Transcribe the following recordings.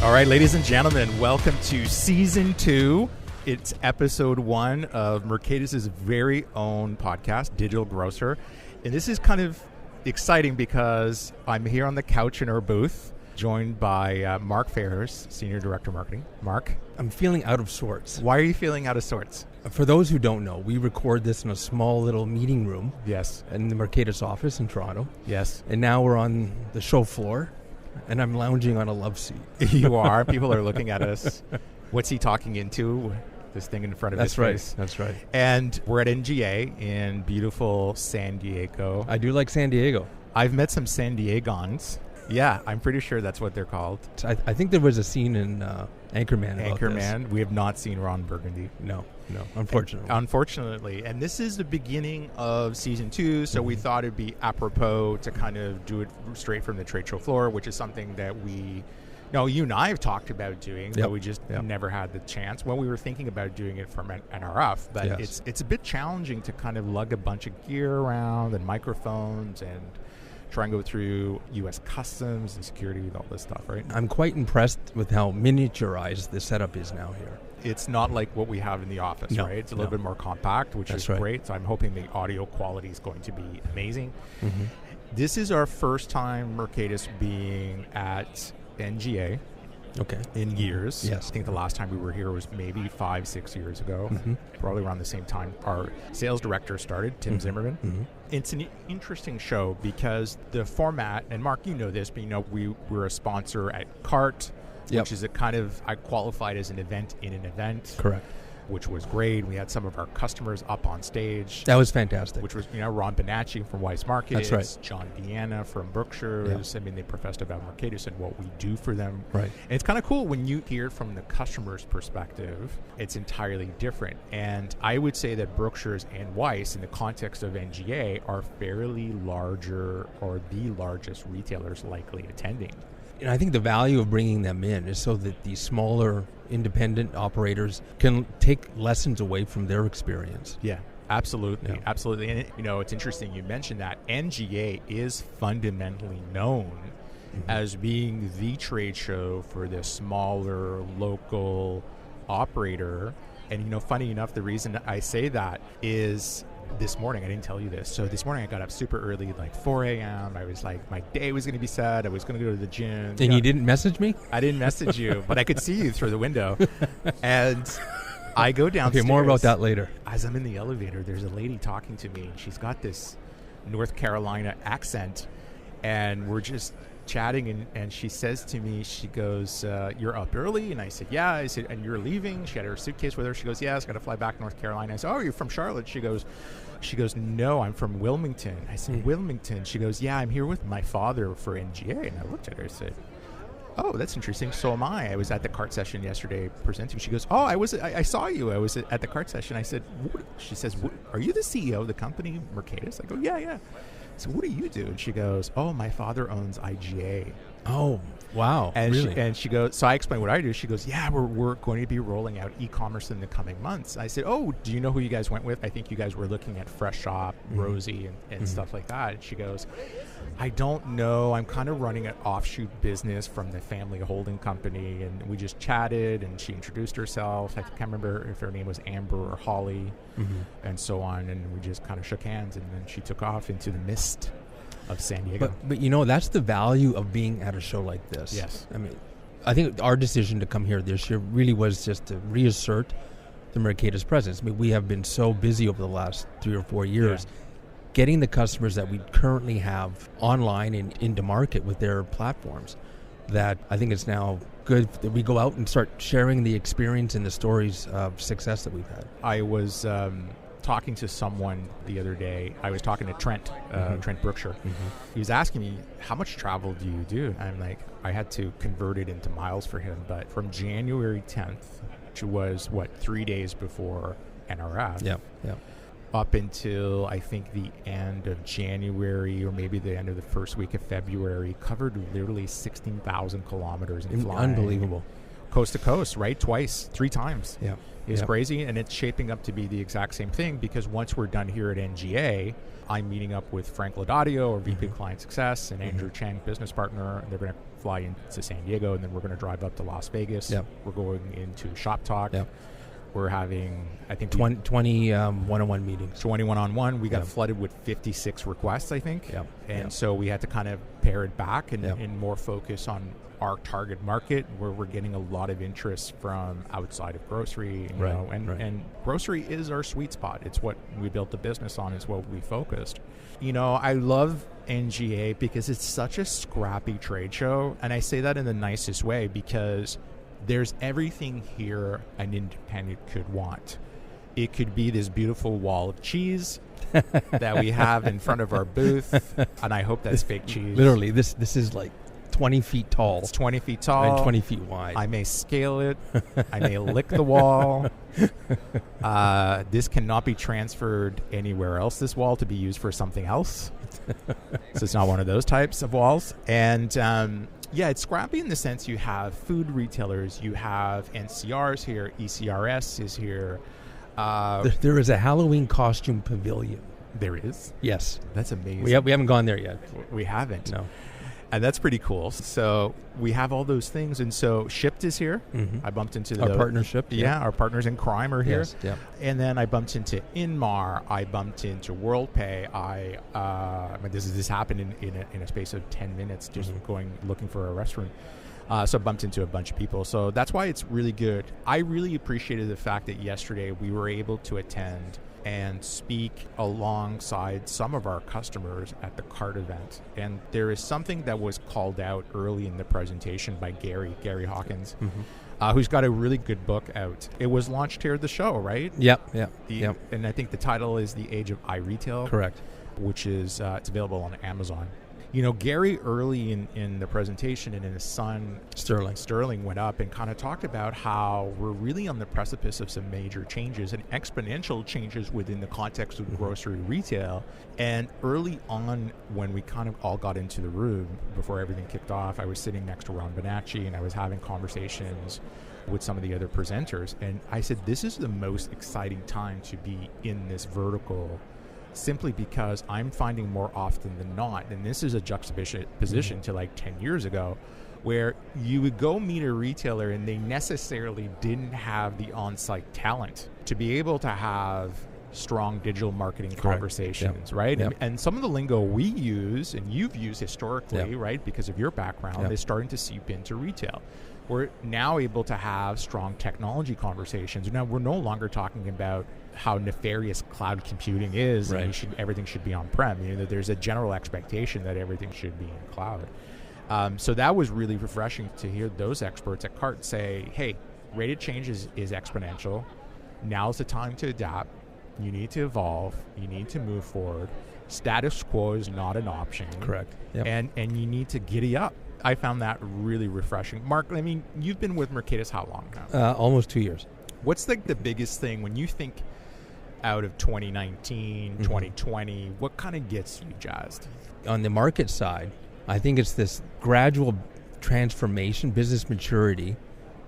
All right, ladies and gentlemen, welcome to Season 2. It's Episode 1 of Mercatus' very own podcast, Digital Grocer. And this is kind of exciting because I'm here on the couch in our booth, joined by Mark Fairhurst, Senior Director of Marketing. Mark? I'm feeling out of sorts. Why are you feeling out of sorts? For those who don't know, we record this in a small little meeting room. Yes. In the Mercatus office in Toronto. Yes. And now we're on the show floor, and I'm lounging on a love seat. You are. People are looking at us. What's he talking into? This thing in front of his face. That's right. And we're at NGA in beautiful San Diego. I do like San Diego. I've met some San Diegans. Yeah, I'm pretty sure that's what they're called. I think there was a scene in Anchorman about Anchorman. We have not seen Ron Burgundy. No, unfortunately. Unfortunately. And this is the beginning of Season 2, so we thought it'd be apropos to kind of do it straight from the trade show floor, which is something that you and I have talked about doing, but we just never had the chance. Well, we were thinking about doing it from NRF, but it's a bit challenging to kind of lug a bunch of gear around and microphones and try and go through U.S. customs and security and all this stuff, right? I'm quite impressed with how miniaturized the setup is now here. It's not like what we have in the office, right? It's a little bit more compact, which is great. So I'm hoping the audio quality is going to be amazing. Mm-hmm. This is our first time Mercatus being at NGA in years. Yes. I think the last time we were here was maybe 5-6 years ago, probably around the same time our sales director started, Tim Zimmerman. Mm-hmm. It's an interesting show because the format, and Mark, you know this, but we're a sponsor at CART, which is I qualified as an event in an event. Correct. Which was great. We had some of our customers up on stage. That was fantastic. Which was, Ron Bonacci from Weiss Market. That's right. John Deanna from Grocers. Yeah. I mean, they professed about Mercatus and what we do for them. Right. And it's kind of cool when you hear it from the customer's perspective. It's entirely different. And I would say that Grocers and Weiss, in the context of NGA, are fairly larger or the largest retailers likely attending. And I think the value of bringing them in is so that the smaller independent operators can take lessons away from their experience. Yeah, absolutely. Yeah. Absolutely. And it's interesting you mentioned that. NGA is fundamentally known as being the trade show for the smaller local operator. And funny enough, the reason I say that is this morning, I didn't tell you this. So this morning I got up super early, like 4 a.m. I was like, my day was going to be set. I was going to go to the gym. And you didn't message me? I didn't message you, but I could see you through the window. And I go downstairs. Okay, more about that later. As I'm in the elevator, there's a lady talking to me, and she's got this North Carolina accent, and we're just chatting, and she says to me, she goes, you're up early? And I said, yeah. I said, and you're leaving? She had her suitcase with her. She goes, yeah, I was got to fly back to North Carolina. I said, oh, you're from Charlotte? She goes, no, I'm from Wilmington. I said, Wilmington? She goes, yeah, I'm here with my father for NGA. And I looked at her, I said, oh, that's interesting. So am I. I was at the CART session yesterday presenting. She goes, oh, I saw you. I was at the CART session. I said, she says, are you the CEO of the company, Mercatus? I go, yeah. So what do you do? And she goes, oh, my father owns IGA. Oh, wow. And really? She goes, so I explained what I do. She goes, yeah, we're going to be rolling out e-commerce in the coming months. I said, oh, do you know who you guys went with? I think you guys were looking at Fresh Shop, Rosie, and stuff like that. And she goes, I don't know. I'm kind of running an offshoot business from the family holding company. And we just chatted, and she introduced herself. I can't remember if her name was Amber or Holly, and so on. And we just kind of shook hands, and then she took off into the mist of San Diego. But that's the value of being at a show like this. Yes. I mean, I think our decision to come here this year really was just to reassert the Mercatus presence. I mean, we have been so busy over the last 3 or 4 years getting the customers that we currently have online and into market with their platforms, that I think it's now good that we go out and start sharing the experience and the stories of success that we've had. I was talking to someone the other day. I was talking to Trent Brookshire. He was asking me, how much travel do you do? I'm like, I had to convert it into miles for him, but from January 10th, which was 3 days before NRF, up until I think the end of January or maybe the end of the first week of February, covered literally 16,000 kilometers in flying. Unbelievable. coast to coast, right? Twice, 3 times. Yeah. It's crazy, and it's shaping up to be the exact same thing, because once we're done here at NGA, I'm meeting up with Frank Laudadio, or VP of Client Success, and Andrew Chang, business partner, and they're going to fly into San Diego, and then we're going to drive up to Las Vegas. Yep. We're going into Shop Talk. Yep. We're having, I think, 20 one-on-one meetings. 20 one-on-one. We got Yep. flooded with 56 requests, I think. Yep. And Yep. so we had to kind of pare it back and, Yep. and more focus on our target market, where we're getting a lot of interest from outside of grocery. You know, and grocery is our sweet spot. It's what we built the business on. It's what we focused. You know, I love NGA because it's such a scrappy trade show. And I say that in the nicest way, because there's everything here an independent could want. It could be this beautiful wall of cheese that we have in front of our booth, and I hope that's fake cheese. Literally, this is like 20 feet tall. It's 20 feet tall. And 20 feet wide. I may scale it. I may lick the wall. This cannot be transferred anywhere else, this wall, to be used for something else. So it's not one of those types of walls. And yeah, it's scrappy in the sense you have food retailers, you have NCRs here, ECRS is here. There is a Halloween costume pavilion. There is? Yes. That's amazing. We haven't gone there yet. We haven't. No. And that's pretty cool. So we have all those things. And so Shipt is here. Mm-hmm. I bumped into Our partnership. Yeah, our partners in crime are here. Yes, yeah. And then I bumped into Inmar. I bumped into WorldPay. This happened in a space of 10 minutes, just looking for a restroom. So I bumped into a bunch of people. So that's why it's really good. I really appreciated the fact that yesterday we were able to attend and speak alongside some of our customers at the CART event. And there is something that was called out early in the presentation by Gary Hawkins, who's got a really good book out. It was launched here at the show, right? Yep. And I think the title is The Age of iRetail. Correct. Which is, it's available on Amazon. You know, Gary early in the presentation, and his son Sterling went up and kind of talked about how we're really on the precipice of some major changes and exponential changes within the context of grocery retail. And early on, when we kind of all got into the room before everything kicked off, I was sitting next to Ron Bonacci and I was having conversations with some of the other presenters. And I said, this is the most exciting time to be in this vertical, simply because I'm finding more often than not, and this is a juxtaposition to like 10 years ago, where you would go meet a retailer and they necessarily didn't have the on-site talent to be able to have strong digital marketing conversations, right? Yep. And some of the lingo we use and you've used historically, right, because of your background, is starting to seep into retail. We're now able to have strong technology conversations. Now, we're no longer talking about how nefarious cloud computing is, and everything should be on-prem. You know, there's a general expectation that everything should be in cloud. So that was really refreshing to hear those experts at CART say, hey, rate of change is exponential. Now's the time to adapt. You need to evolve. You need to move forward. Status quo is not an option. Correct. Yep. And you need to giddy up. I found that really refreshing. Mark, I mean, you've been with Mercatus how long now? Almost 2 years. What's the biggest thing when you think out of 2019, 2020, what kind of gets you jazzed? On the market side, I think it's this gradual transformation, business maturity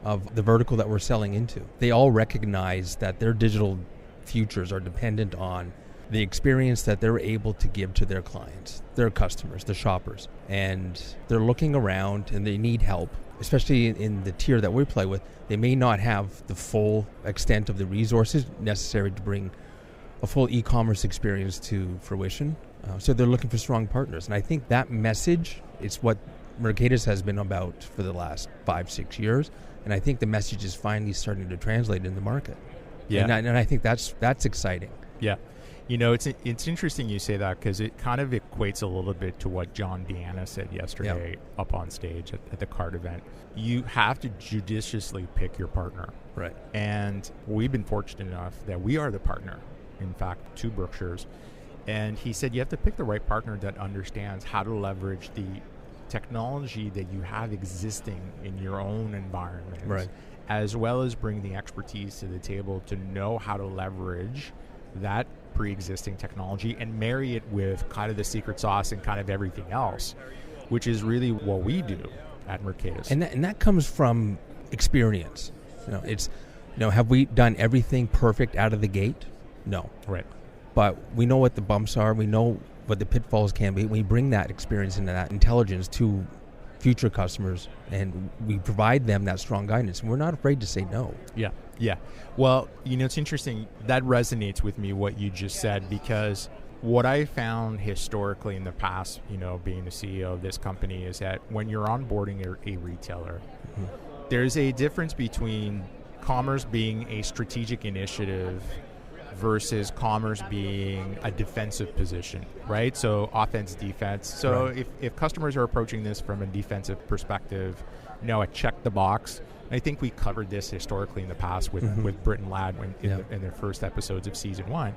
of the vertical that we're selling into. They all recognize that their digital futures are dependent on the experience that they're able to give to their clients, their customers, the shoppers. And they're looking around and they need help, especially in the tier that we play with. They may not have the full extent of the resources necessary to bring a full e-commerce experience to fruition. So they're looking for strong partners. And I think that message is what Mercatus has been about for the last 5-6 years. And I think the message is finally starting to translate in the market. Yeah. And I think that's exciting. Yeah. You know, it's interesting you say that, because it kind of equates a little bit to what John Deanna said yesterday up on stage at the CART event. You have to judiciously pick your partner. Right. And we've been fortunate enough that we are the partner, in fact, to Grocers. And he said you have to pick the right partner that understands how to leverage the technology that you have existing in your own environment, right, as well as bring the expertise to the table to know how to leverage that pre-existing technology and marry it with kind of the secret sauce and kind of everything else, which is really what we do at Mercatus. And that comes from experience. It's have we done everything perfect out of the gate? No. Right. But we know what the bumps are. We know what the pitfalls can be. We bring that experience and that intelligence to future customers, and we provide them that strong guidance. And we're not afraid to say no. Yeah. Yeah. Well, it's interesting. That resonates with me, what you just said, because what I found historically in the past, being the CEO of this company, is that when you're onboarding a retailer, there's a difference between commerce being a strategic initiative versus commerce being a defensive position, right? So offense, defense. So Right. if customers are approaching this from a defensive perspective, a check the box. I think we covered this historically in the past with Brit and Ladd in their first episodes of season 1.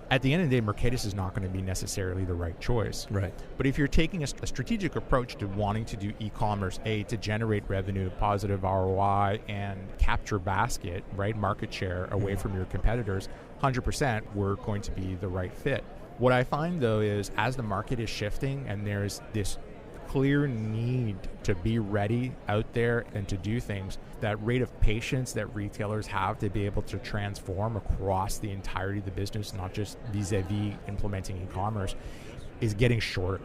At the end of the day, Mercatus is not going to be necessarily the right choice. Right. But if you're taking a strategic approach to wanting to do e-commerce, to generate revenue, positive ROI, and capture basket, right, market share away from your competitors, 100% we're going to be the right fit. What I find, though, is as the market is shifting and there's this clear need to be ready out there and to do things, that rate of patience that retailers have to be able to transform across the entirety of the business, not just vis-a-vis implementing e-commerce, is getting shorter,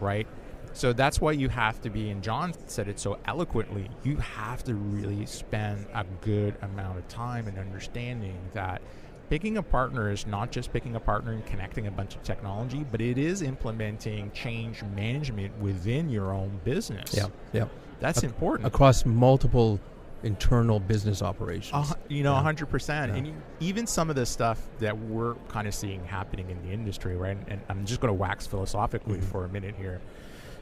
right? So that's why you have to be, and John said it so eloquently, you have to really spend a good amount of time in understanding that picking a partner is not just picking a partner and connecting a bunch of technology, but it is implementing change management within your own business. Yeah. That's important. Across multiple internal business operations. 100%. Yeah. And even some of the stuff that we're kind of seeing happening in the industry, right? And I'm just going to wax philosophically for a minute here.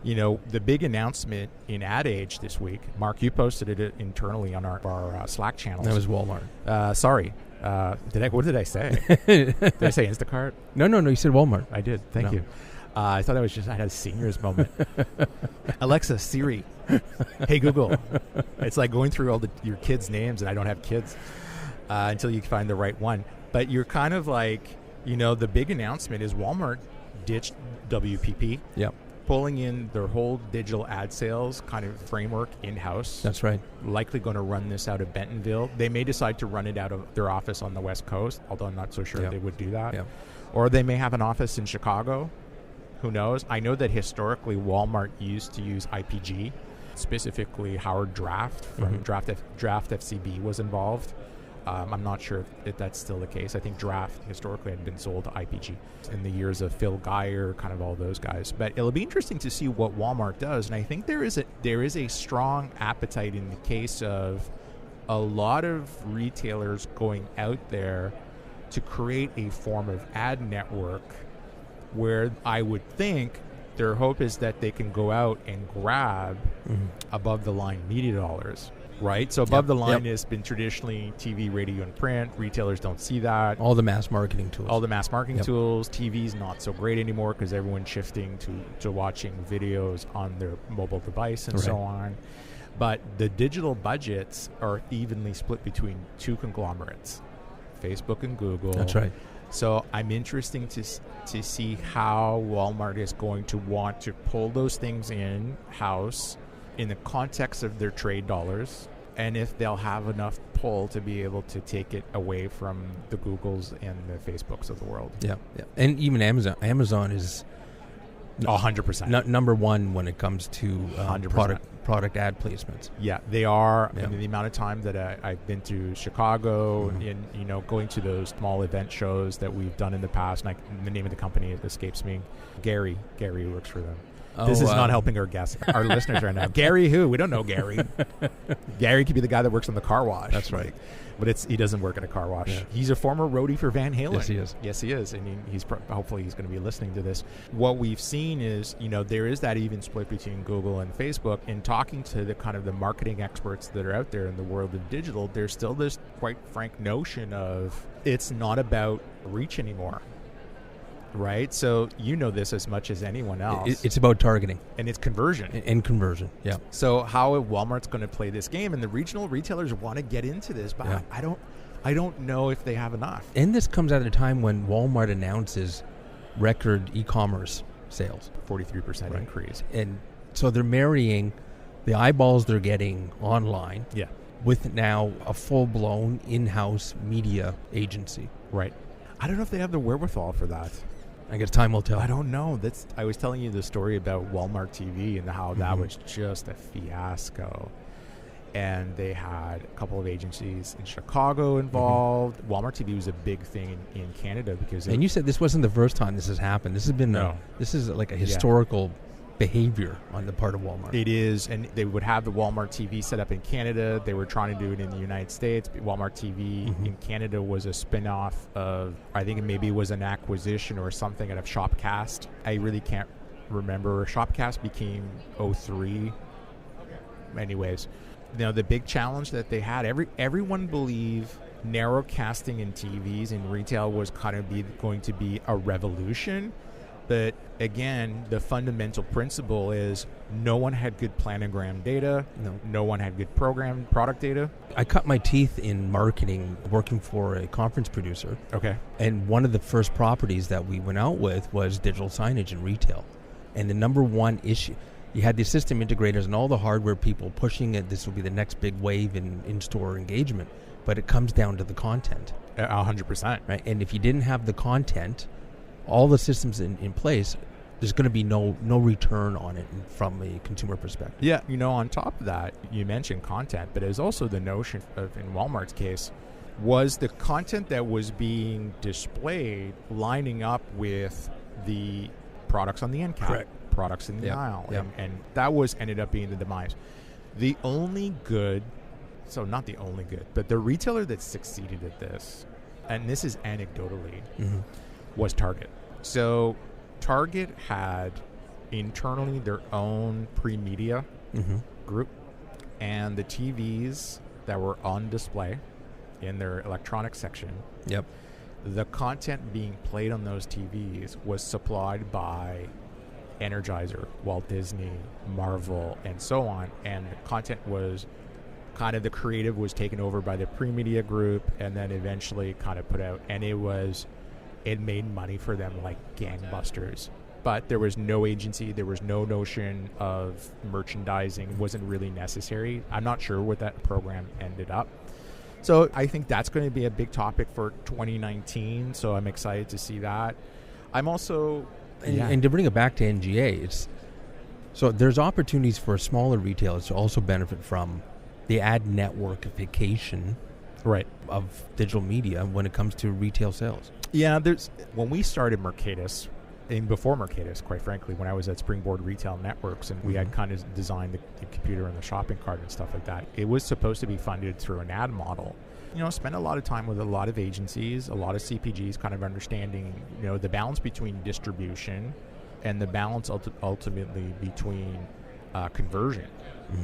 The big announcement in Ad Age this week, Mark, you posted it internally on our Slack channels. That was Walmart. Sorry. What did I say? Did I say Instacart? No, you said Walmart. I did. Thank you. I thought I had a senior's moment. Alexa, Siri, hey Google. It's like going through all your kids' names, and I don't have kids until you find the right one. But you're kind of like, the big announcement is Walmart ditched WPP. Yep. Pulling in their whole digital ad sales kind of framework in-house. That's right. Likely going to run this out of Bentonville. They may decide to run it out of their office on the West Coast, although I'm not so sure they would do that. Yep. Or they may have an office in Chicago. Who knows? I know that historically Walmart used to use IPG. Specifically, Howard Draft from Draft FCB was involved. I'm not sure if that's still the case. I think Draft historically had been sold to IPG in the years of Phil Geyer, kind of all those guys. But it'll be interesting to see what Walmart does. And I think there is a strong appetite in the case of a lot of retailers going out there to create a form of ad network where I would think their hope is that they can go out and grab above the line media dollars. Right? So above the line has been traditionally TV, radio, and print. Retailers don't see that. All the mass marketing tools. Tools. TV's not so great anymore because everyone's shifting to watching videos on their mobile device and so on. But the digital budgets are evenly split between two conglomerates, Facebook and Google. That's right. So I'm interested to see how Walmart is going to want to pull those things in-house in the context of their trade dollars, and if they'll have enough pull to be able to take it away from the Googles and the Facebooks of the world. Yeah. And even Amazon. Amazon is 100%. Number one when it comes to product ad placements. Yeah, they are. Yeah. I mean, the amount of time that I've been to Chicago and going to those small event shows that we've done in the past, and the name of the company escapes me. Gary works for them. This is not helping our guests, our listeners right now. Gary who? We don't know Gary. Gary could be the guy that works on the car wash. That's right. But he doesn't work at a car wash. Yeah. He's a former roadie for Van Halen. Yes, he is. Yes, he is. And hopefully he's going to be listening to this. What we've seen is, there is that even split between Google and Facebook. And talking to the kind of the marketing experts that are out there in the world of digital, there's still this quite frank notion of it's not about reach anymore. Right? So this as much as anyone else. It's about targeting. And it's conversion. And conversion, yeah. So how Walmart's going to play this game, and the regional retailers want to get into this, but I don't know if they have enough. And this comes at a time when Walmart announces record e-commerce sales. 43% increase. And so they're marrying the eyeballs they're getting online with now a full-blown in-house media agency. Right. I don't know if they have the wherewithal for that. I guess time will tell. I don't know. I was telling you the story about Walmart TV and how that was just a fiasco. And they had a couple of agencies in Chicago involved. Walmart TV was a big thing in Canada because... And you said this wasn't the first time this has happened. This has been this is like a historical behavior on the part of Walmart. It is, and they would have the Walmart TV set up in Canada. They were trying to do it in the United States. Walmart TV in Canada was a spin-off of, I think maybe it was an acquisition or something out of Shopcast. I really can't remember. Shopcast became 03. Anyways, the big challenge that they had, everyone believed narrowcasting in TVs in retail was kind of going to be a revolution. But again, the fundamental principle is no one had good planogram data. No one had good product data. I cut my teeth in marketing working for a conference producer. Okay. And one of the first properties that we went out with was digital signage in retail. And the number one issue, you had the system integrators and all the hardware people pushing it. This will be the next big wave in in-store engagement. But it comes down to the content. 100%. Right? And if you didn't have the content, all the systems in place, there's going to be no return on it from a consumer perspective. Yeah, on top of that, you mentioned content, but there's also the notion of, in Walmart's case, was the content that was being displayed lining up with the products on the end cap, Correct. Products in the aisle, and that ended up being the demise. The only good, so not the only good, but the retailer that succeeded at this, and this is anecdotally, was Target. So Target had internally their own pre-media group, and the TVs that were on display in their electronics section, the content being played on those TVs was supplied by Energizer, Walt Disney, Marvel, and so on, and the content was kind of, the creative was taken over by the pre-media group and then eventually kind of put out, and it made money for them like gangbusters. But there was no agency, there was no notion of merchandising, it wasn't really necessary. I'm not sure what that program ended up. So I think that's going to be a big topic for 2019, so I'm excited to see that. I'm also... And to bring it back to NGA, so there's opportunities for smaller retailers to also benefit from the ad networkification of digital media when it comes to retail sales. Yeah, when we started Mercatus, and before Mercatus, quite frankly, when I was at Springboard Retail Networks, and we had kind of designed the computer and the shopping cart and stuff like that, it was supposed to be funded through an ad model. Spent a lot of time with a lot of agencies, a lot of CPGs, kind of understanding, the balance between distribution and the balance ultimately between conversion,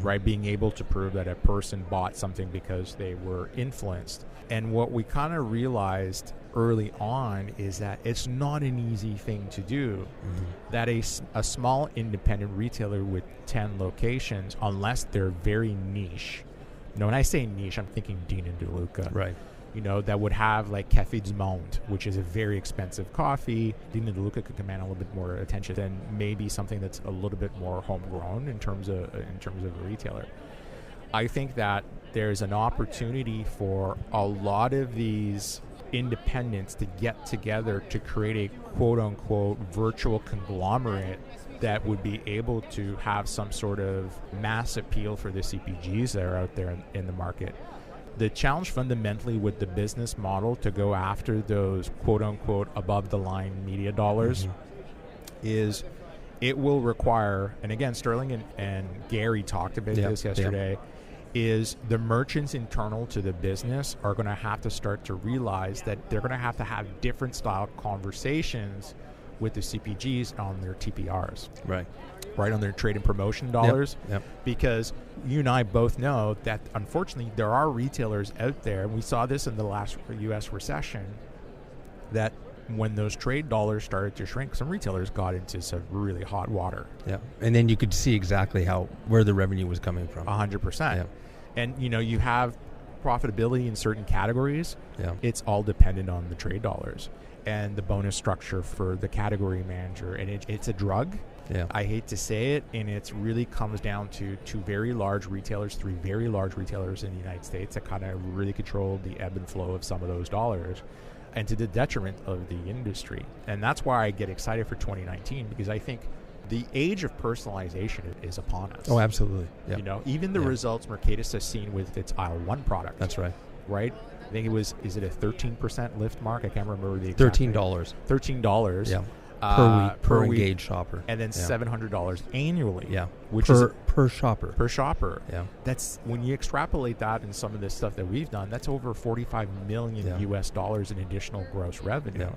right? Being able to prove that a person bought something because they were influenced. And what we kind of realized early on is that it's not an easy thing to do. That a small independent retailer with 10 locations, unless they're very niche, when I say niche, I'm thinking Dean and DeLuca. Right. That would have like Café du Monde, which is a very expensive coffee. Dean and DeLuca could command a little bit more attention than maybe something that's a little bit more homegrown in terms of a retailer. I think that there's an opportunity for a lot of these independents to get together to create a quote-unquote virtual conglomerate that would be able to have some sort of mass appeal for the CPGs that are out there in the market. The challenge fundamentally with the business model to go after those quote-unquote above-the-line media dollars is it will require, and again, Sterling and Gary talked about this yesterday, is the merchants internal to the business are going to have to start to realize that they're going to have different style conversations with the CPGs on their TPRs. Right, on their trade and promotion dollars. Because you and I both know that, unfortunately, there are retailers out there, and we saw this in the last U.S. recession, that when those trade dollars started to shrink, some retailers got into some really hot water. And then you could see exactly where the revenue was coming from. 100%. And, you have profitability in certain categories. It's all dependent on the trade dollars and the bonus structure for the category manager. And it's a drug. Yeah. I hate to say it, and it really comes down to three very large retailers in the United States that kind of really control the ebb and flow of some of those dollars, and to the detriment of the industry. And that's why I get excited for 2019, because I think the age of personalization is upon us. Oh, absolutely. Yeah. You know, even the results Mercatus has seen with its Aisle 1 product. That's right. Right? I think is it a 13% lift, Mark? I can't remember the exact $13. $13. Yeah. Per week, per engaged shopper. And then $700 annually. Yeah. Which is per shopper. Per shopper. Yeah. That's, when you extrapolate that and some of this stuff that we've done, that's over $45 million US dollars in additional gross revenue. Yeah.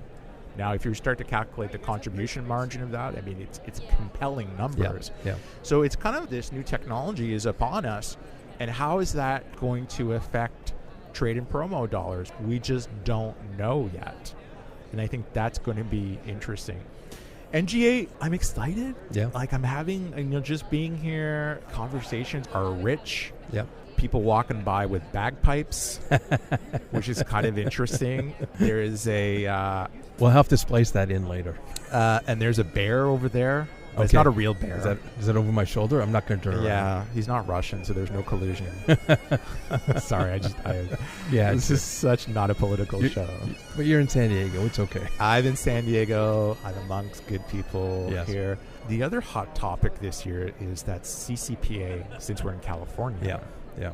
Now, if you start to calculate the contribution margin of that, I mean, it's compelling numbers. Yeah. So it's kind of, this new technology is upon us, and how is that going to affect trade and promo dollars? We just don't know yet. And I think that's going to be interesting. NGA, I'm excited. Yeah. Like, I'm having, just being here, conversations are rich. Yeah. People walking by with bagpipes, which is kind of interesting. There is a... we'll have to splice that in later. And there's a bear over there. Okay. It's not a real bear. Is that over my shoulder? I'm not going to turn around. Yeah, he's not Russian, so there's no collusion. Sorry, this is such not a political show. But you're in San Diego. It's okay. I'm in San Diego. I'm amongst good people here. The other hot topic this year is that CCPA, since we're in California. Yeah.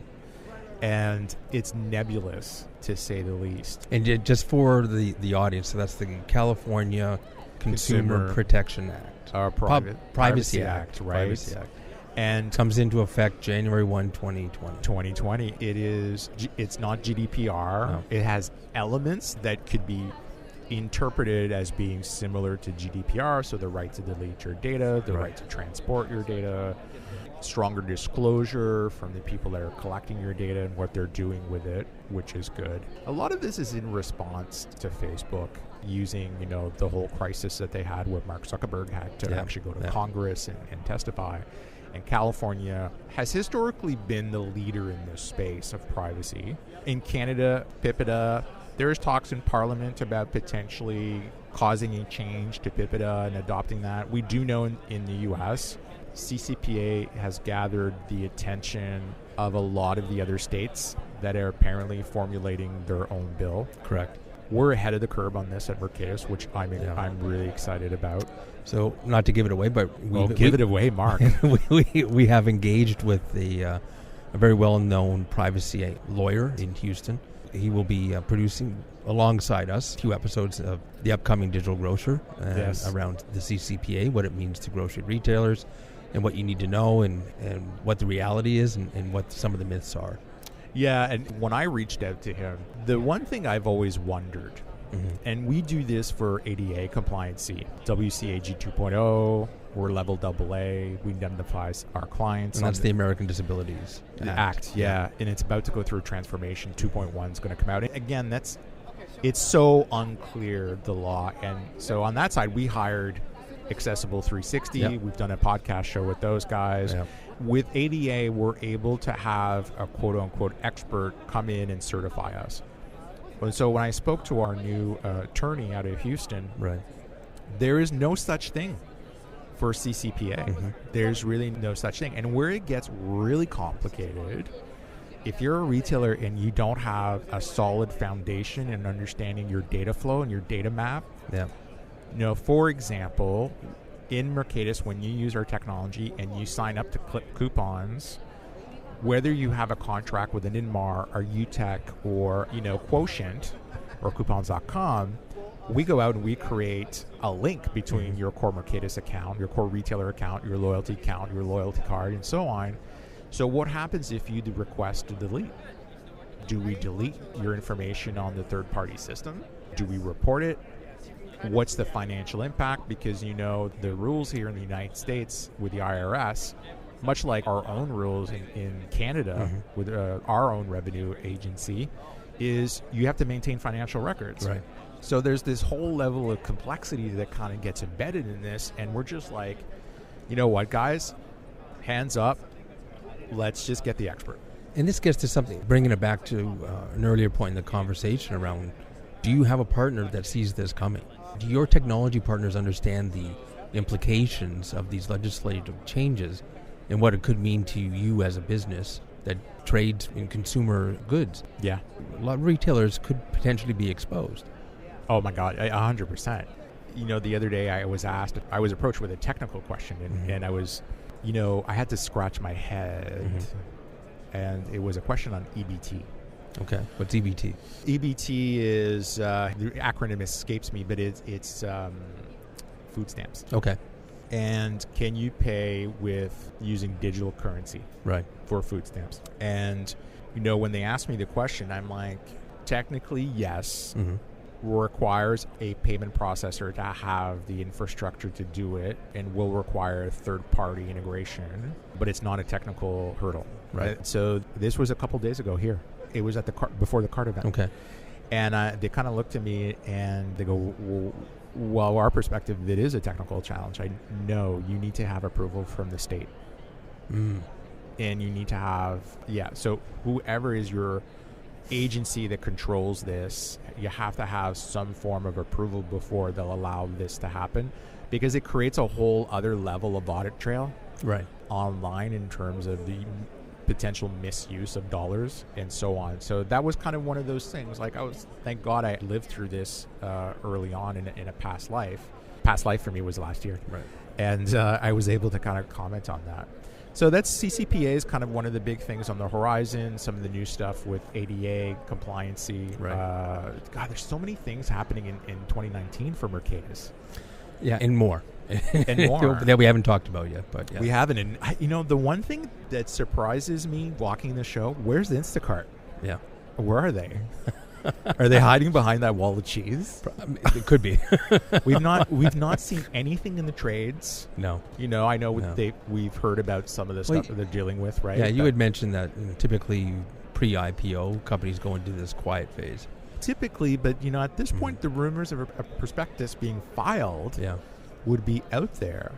And it's nebulous, to say the least. And just for the audience, so that's the California Consumer Protection Act. Privacy Act, right? Privacy Act. And comes into effect January 1, 2020. 2020. It's not GDPR. No. It has elements that could be interpreted as being similar to GDPR, so the right to delete your data, the right to transport your data, stronger disclosure from the people that are collecting your data and what they're doing with it, which is good. A lot of this is in response to Facebook using, the whole crisis that they had where Mark Zuckerberg had to actually go to Congress and testify. And California has historically been the leader in this space of privacy. In Canada, PIPEDA, there's talks in Parliament about potentially causing a change to PIPEDA and adopting that. We do know in the U.S., CCPA has gathered the attention of a lot of the other states that are apparently formulating their own bill. Correct. We're ahead of the curve on this at Mercatus, which I'm really excited about. So, not to give it away, but give it away, Mark. we have engaged with a very well-known privacy lawyer in Houston. He will be producing alongside us a few episodes of the upcoming Digital Grocer around the CCPA, what it means to grocery retailers, and what you need to know, and what the reality is, and what some of the myths are. Yeah, and when I reached out to him, the one thing I've always wondered, and we do this for ADA compliancy, WCAG 2.0, we're level AA, we indemnify our clients. And that's the American Disabilities Act. Yeah, and it's about to go through transformation. 2.1 is going to come out. And again, it's so unclear, the law. And so on that side, we hired Accessible 360. Yep. We've done a podcast show with those guys. Yep. With ADA, we're able to have a quote-unquote expert come in and certify us. And so when I spoke to our new attorney out of Houston, there is no such thing for CCPA. There's really no such thing. And where it gets really complicated, if you're a retailer and you don't have a solid foundation in understanding your data flow and your data map, for example, in Mercatus, when you use our technology and you sign up to clip coupons, whether you have a contract with an Inmar or UTech or Quotient or coupons.com, we go out and we create a link between your core Mercatus account, your core retailer account, your loyalty account, your loyalty card, and so on. So what happens if you request to delete? Do we delete your information on the third-party system? Do we report it? What's the financial impact? Because the rules here in the United States with the IRS, much like our own rules in Canada with our own revenue agency, is you have to maintain financial records. Right. So there's this whole level of complexity that kind of gets embedded in this, and we're just like, you know what, guys? Hands up. Let's just get the expert. And this gets to something, bringing it back to an earlier point in the conversation around, do you have a partner that sees this coming? Do your technology partners understand the implications of these legislative changes and what it could mean to you as a business that trades in consumer goods. Yeah. A lot of retailers could potentially be exposed. Oh my God, 100%. The other day I was approached with a technical question, and I was, I had to scratch my head, and it was a question on EBT. Okay, what's EBT? EBT is, the acronym escapes me, but it's food stamps. Okay. And can you pay with using digital currency? Right. For food stamps? And, when they asked me the question, I'm like, technically, yes. Requires a payment processor to have the infrastructure to do it, and will require third-party integration, but it's not a technical hurdle. Right. So this was a couple days ago here. It was at before the cart event. Okay. And they kind of looked at me and they go, well, our perspective, it is a technical challenge. I know you need to have approval from the state. And you need to have, so whoever is your agency that controls this, you have to have some form of approval before they'll allow this to happen, because it creates a whole other level of audit trail online in terms of the potential misuse of dollars and so on. So that was kind of one of those things. Like, thank God I lived through this early on in a past life. Past life for me was last year. Right. And I was able to kind of comment on that. So that's CCPA is kind of one of the big things on the horizon. Some of the new stuff with ADA, compliancy. Right. God, there's so many things happening in 2019 for Mercatus. Yeah, and more. And more. That we haven't talked about yet. But yeah. We haven't. And, the one thing that surprises me walking the show, where's the Instacart? Yeah. Where are they? Are they hiding behind that wall of cheese? It could be. We've not seen anything in the trades. No. I know we've heard about some of the stuff that they're dealing with, right? Yeah, you had mentioned that typically pre-IPO companies go into this quiet phase. Typically, but at this point, the rumors of a prospectus being filed would be out there.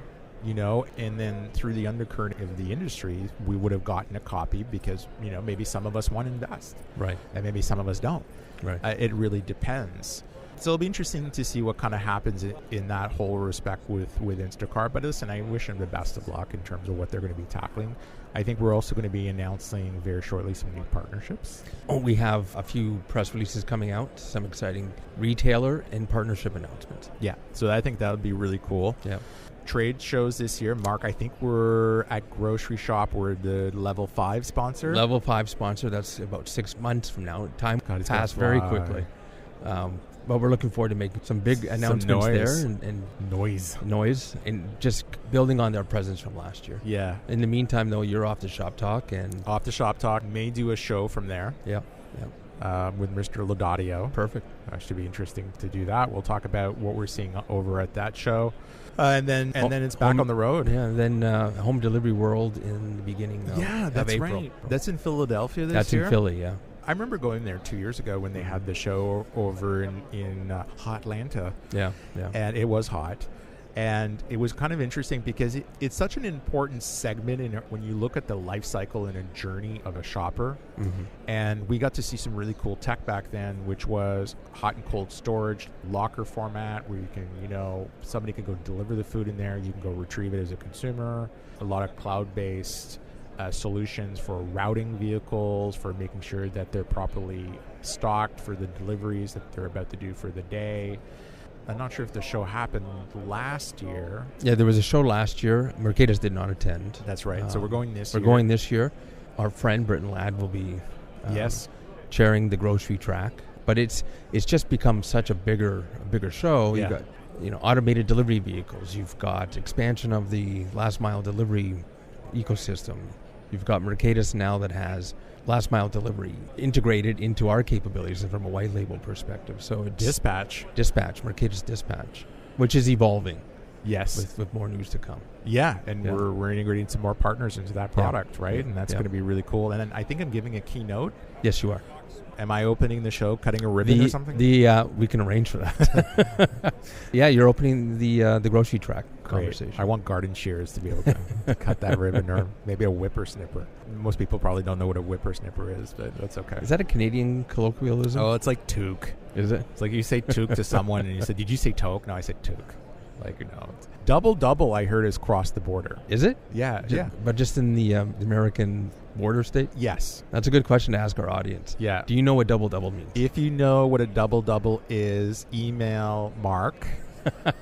And then through the undercurrent of the industry, we would have gotten a copy because, maybe some of us want to invest. Right. And maybe some of us don't. Right. It really depends. So it'll be interesting to see what kind of happens in that whole respect with Instacart. But listen, I wish them the best of luck in terms of what they're going to be tackling. I think we're also going to be announcing very shortly some new partnerships. We have a few press releases coming out, some exciting retailer and partnership announcements. Yeah, so I think that would be really cool. Yeah. Trade shows this year. Mark, I think we're at Grocery Shop. We're the Level 5 sponsor. Level 5 sponsor. That's about 6 months from now. Time passed very quickly. But we're looking forward to making some big announcements there. And noise. And just building on their presence from last year. Yeah. In the meantime, though, you're off to Shop Talk. And off to Shop Talk. May do a show from there. Yeah. With Mr. Laudadio. Perfect. Should be interesting to do that. We'll talk about what we're seeing over at that show. And then it's back on the road. Yeah, and then Home Delivery World in the beginning of April. Right. That's in Philadelphia this year? That's in Philly, yeah. I remember going there 2 years ago when they had the show over in Hotlanta. Yeah. And it was hot. And it was kind of interesting because it's such an important segment when you look at the life cycle and a journey of a shopper. Mm-hmm. And we got to see some really cool tech back then, which was hot and cold storage, locker format, where you can, somebody can go deliver the food in there. You can go retrieve it as a consumer. A lot of cloud-based solutions for routing vehicles, for making sure that they're properly stocked for the deliveries that they're about to do for the day. I'm not sure if the show happened last year. Yeah, there was a show last year. Mercatus did not attend. That's right. So we're going this year. We're going this year. Our friend Britton Ladd will be chairing the grocery track. But it's just become such a bigger show. Yeah. You've got automated delivery vehicles. You've got expansion of the last mile delivery ecosystem. You've got Mercatus now that has last mile delivery integrated into our capabilities from a white label perspective. So it's Dispatch, Mercatus Dispatch, which is evolving. Yes, with more news to come. Yeah, and we're integrating some more partners into that product, right? And that's going to be really cool. And then I think I'm giving a keynote. Yes, you are. Am I opening the show, cutting a ribbon or something? We can arrange for that. Yeah, you're opening the grocery track conversation. I want garden shears to be able to cut that ribbon, or maybe a whippersnipper. Most people probably don't know what a whippersnipper is, but that's okay. Is that a Canadian colloquialism? Oh, it's like toque. Is it? It's like you say toque to someone and you say, "Did you say toque?" No, I said toque. Double, I heard, is crossed the border. Is it? Yeah, yeah. But just in the American border state? Yes. That's a good question to ask our audience. Yeah. Do you know what double means? If you know what a double is, email Mark,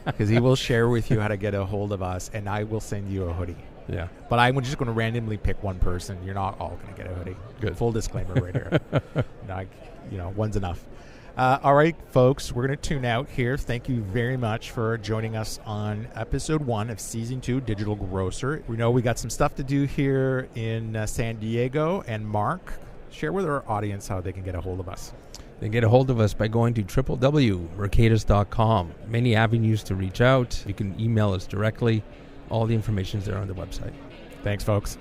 because he will share with you how to get a hold of us, and I will send you a hoodie. Yeah. But I'm just going to randomly pick one person. You're not all going to get a hoodie. Good. Full disclaimer right here. One's enough. All right, folks, we're going to tune out here. Thank you very much for joining us on episode 1 of season 2, Digital Grocer. We know we got some stuff to do here in San Diego. And Mark, share with our audience how they can get a hold of us. They can get a hold of us by going to www.mercatus.com. Many avenues to reach out. You can email us directly. All the information is there on the website. Thanks, folks.